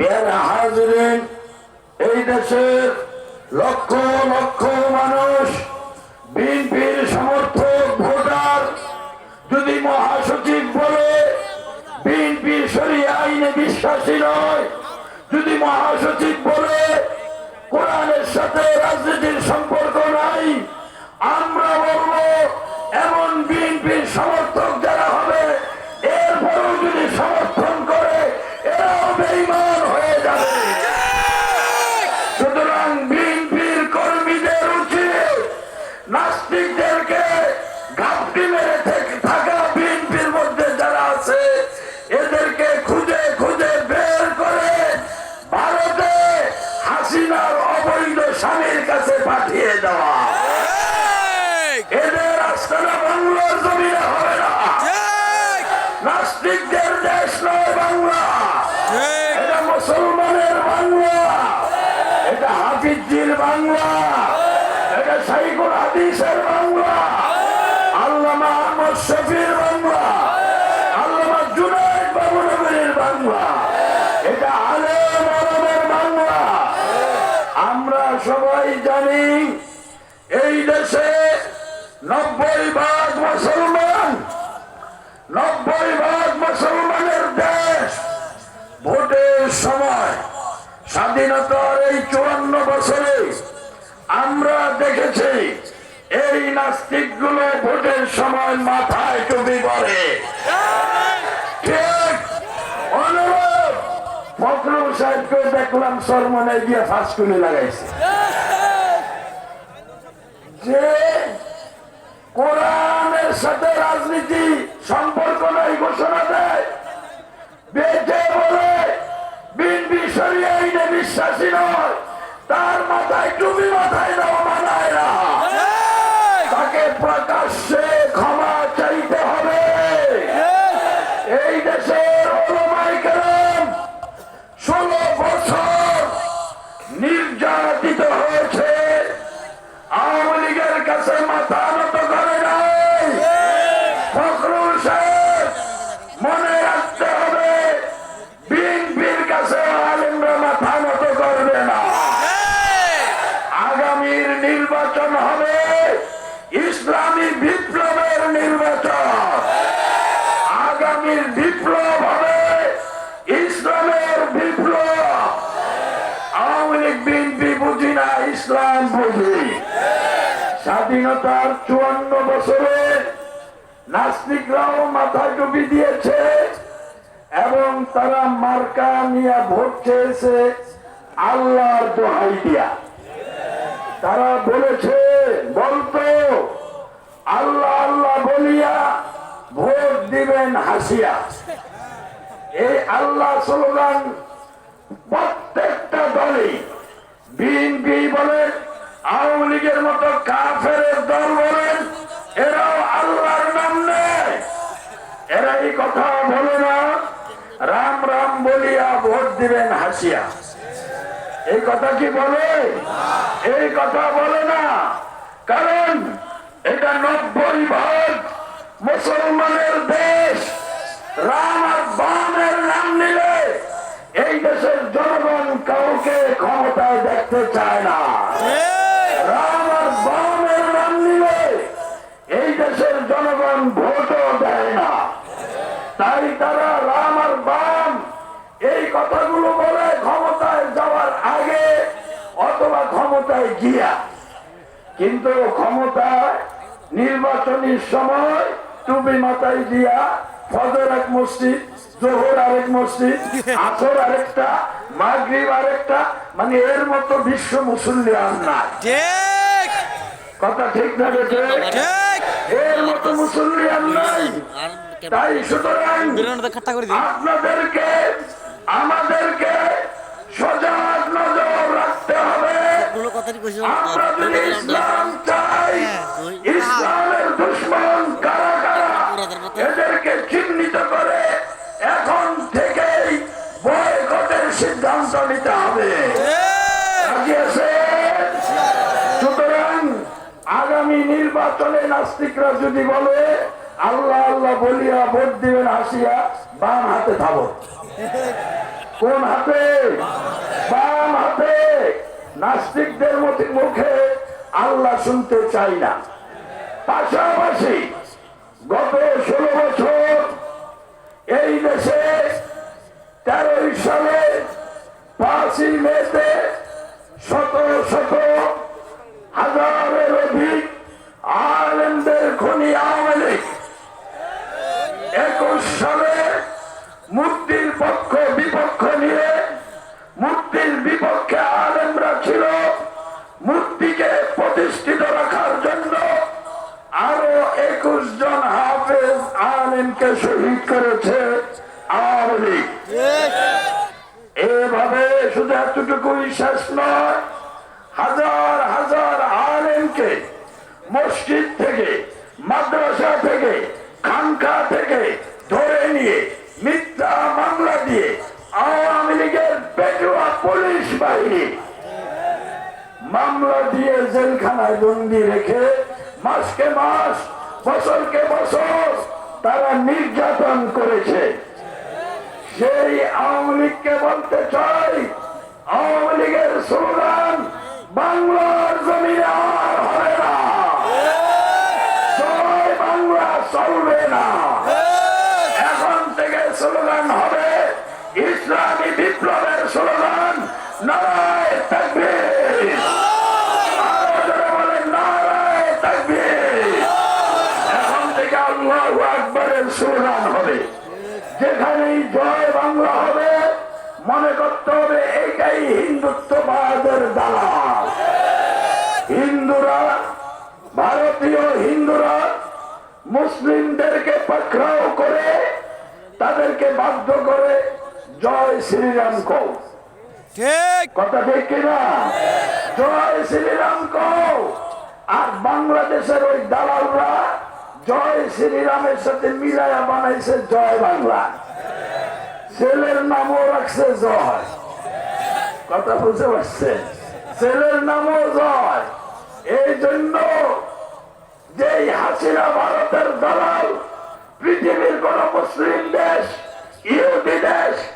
পেয়ারা হাজিরিন, এই দেশের লক্ষ লক্ষ মানুষ বিএনপির সমর্থক ভোটার যদি মহাসচিব বলে বিএনপি শরিয়া আইনে বিশ্বাসী নয়, যদি মহাসচিব বলে কোরআনের সাথে রাজনীতির সম্পর্ক নাই, আমরা বলবো এমন বিএনপির সমর্থক যারা হবে এরপরও যদি সমর্থন করে এরাও বেঈমান হয়ে যাবে। সুতরাং বিএনপির কর্মীদের উচিত নাস্তিকদেরকে ঘাপটি মেরে থাকা বিএনপির মধ্যে যারা আছে এদেরকে খুঁজে খুঁজে বের করে ভারতে হাসিনার অবৈধ স্বামীর কাছে পাঠিয়ে দেওয়া। এদের আস্তানা বাংলার জমিনে হবে না। নাস্তিকদের দেশ নয় বাংলা, এটা মুসলমানের বাংলা, এটা হাফিজির বাংলা, এটা শাইখুল হাদিসের বাংলা, আল্লামা আহমদ শফির বাংলা, আল্লামা জুনায়েদ বাবুনগরীর বাংলা, এটা আলেম ওলামার বাংলা। আমরা সবাই জানি এই দেশে 90% মুসলমান, 90% মুসলমানের দেশ। ভোটের সময় স্বাধীনতার এই 54 বছরে আমরা দেখেছি এই নাস্তিকগুলো ভোটের সময় মাথায় টুপি পরে। ঠিক অনুরূপ ফখরুল সাহেবকে দেখলাম সরমনে গিয়ে ফাঁসকুলি লাগাইছে যে কোরআনের সাথে রাজনীতি সম্পর্ক নাই ঘোষণা দেয়, বেঁচে বলে বিএনপি শরিয়া আইনে বিশ্বাসী নয়, তার মাথায় টুপি মাথায় দেওয়া মানায় না। তাকে প্রকাশ্যে ক্ষমা চাইতে হবে। এই দেশের ওলামায়ে কেরাম 16 বছর নির্যাতিত হয়েছে, আওয়ামী লীগের কাছে মাথা নত করে নাই। ফখরুল সাহেব মনে রাখতে হবে বিএনপির কাছে আলেমরা মাথা নত করবে না। আগামীর নির্বাচন হবে ইসলামী বিপ্লবের নির্বাচন। আগামীর বিপ্লব হবে ইসলামের বিপ্লব। আওয়ামী লীগ বিএনপি বুঝি না, ইসলাম বুঝি। স্বাধীনতার 54 বছরে নাস্তিকরাও মাথায় টুপি দিয়েছে এবং তারা মার্কা নিয়ে ভোট চেয়েছে আল্লাহর দোহাই দিয়া। তারা বলেছে, বলতো আল্লাহ আল্লাহ বলিয়া ভোট দিবেন হাসিয়া। এই আল্লাহ স্লোগান প্রত্যেকটা দলই, বিএনপি বলেন, আওয়ামী লীগের মতো কাফের দল বলেন, এরাও আল্লাহর নাম নেয়। এরা এই কথা বলে না রাম রাম বলিয়া ভোট দিবেন হাসিয়া। এই কথা কি বলে? এই কথা বলে না, কারণ এটা 90% মুসলমানের দেশ। রাম আর বামের নাম নিলে এই দেশের জনগণ কাউকে ক্ষমতায় দেখতে চায় না। রাম আর বামের নাম নিলে এই দেশের জনগণ ভোটও দেয় না। তাই তারা রাম আর বাম এই কথাগুলো বলে ক্ষমতায় যাওয়ার আগে অথবা ক্ষমতায় গিয়া, কিন্তু ক্ষমতায় নির্বাচনের সময় টুপি মাথায় দিয়া ফজর এক মসজিদ, জোহর আরেক মসজিদ, আসর আরেকটা, মাগরিব আরেকটা, মানে এর মতো বিশ্ব মুসল্লি আর নাই। কথা ঠিক না বেঠে? এর মতো মুসল্লি আর নাই। তাই সুতরাং আপনাদেরকে আমাদেরকে সজাগ নজর রাখতে হবে। আমরা যদি ইসলাম চাই, ইসলামের দুশমন কারা কারা এদেরকে চিহ্নিত করে এখন থেকেই বয়কটের সিদ্ধান্ত নিতে হবে। সুতরাং আগামী নির্বাচনে নাস্তিকরা যদি বলে আল্লাহ আল্লাহ বলিয়া ভোট দিবেন হাসিয়া, বাম হাতে থাবো। কোন হাতে? বাম হাতে। নাস্তিকদের মুখে আল্লাহ শুনতে চাই না। পাশাপাশি গত 16 বছর এই দেশে 13 সালে 5ই মেতে শত শত হাজারের অধিক আলেমদের খনি আওয়ামী লীগ। 21 সালে মুক্তির পক্ষ বিপক্ষ নিয়ে মুক্তির বিপক্ষে আলেমরা ছিল। মুক্তিকে প্রতিষ্ঠিত রাখার জন্য আরো 21 জন হাফেজ আলেমকে শহীদ করেছে আওয়ামী লীগ। এভাবে শুধু এতটুকুই শেষ নয়, হাজার হাজার আলেমকে মসজিদ থেকে, মাদ্রাসা থেকে, খানকা থেকে ধরে নিয়ে মিথ্যা মামলা দিয়ে আওয়ামী লীগের পেটুয়া পুলিশ বাহিনী মামলা দিয়ে জেলখানায় বন্দি রেখে মাসকে মাস, বছরকে বছর তারা নির্যাতন করেছে। সেই আওয়ামী লীগকে বলতে চাই, আওয়ামী লীগের স্লোগান বাংলার জমিনে আর হবে না, জয় বাংলা চলবে না। এখন থেকে স্লোগান হবে ইসলামী বিপ্লবের স্লোগান নারায়ে তাকবীর। আরো জোরে বলেন নারায়ে তাকবীর। এখন থেকে আল্লাহু আকবারের স্লোগান হবে। যেখানেই জয় বাংলা হবে মনে করতে হবে এইটাই হিন্দুত্ববাদের দালাল। হিন্দুরা, ভারতীয় হিন্দুরা মুসলিমদেরকে পাকড়াও করে তাদেরকে বাধ্য করে জয় শ্রীরাম কও। ঠিক কথা ঠিক কিনা? জয় শ্রীরাম কও। আর বাংলাদেশের ওই দালালরা জয় শ্রীরামের সাথে মিলাইয়া বানাইছে জয় বাংলা। ছেলের নামও রাখছে জয়। কথা বুঝতে পারছেন? ছেলের নামও জয়। এই জন্য যেই হাসিনা ভারতের দালাল পৃথিবীর কোন মুসলিম দেশ, ইহুদি দেশ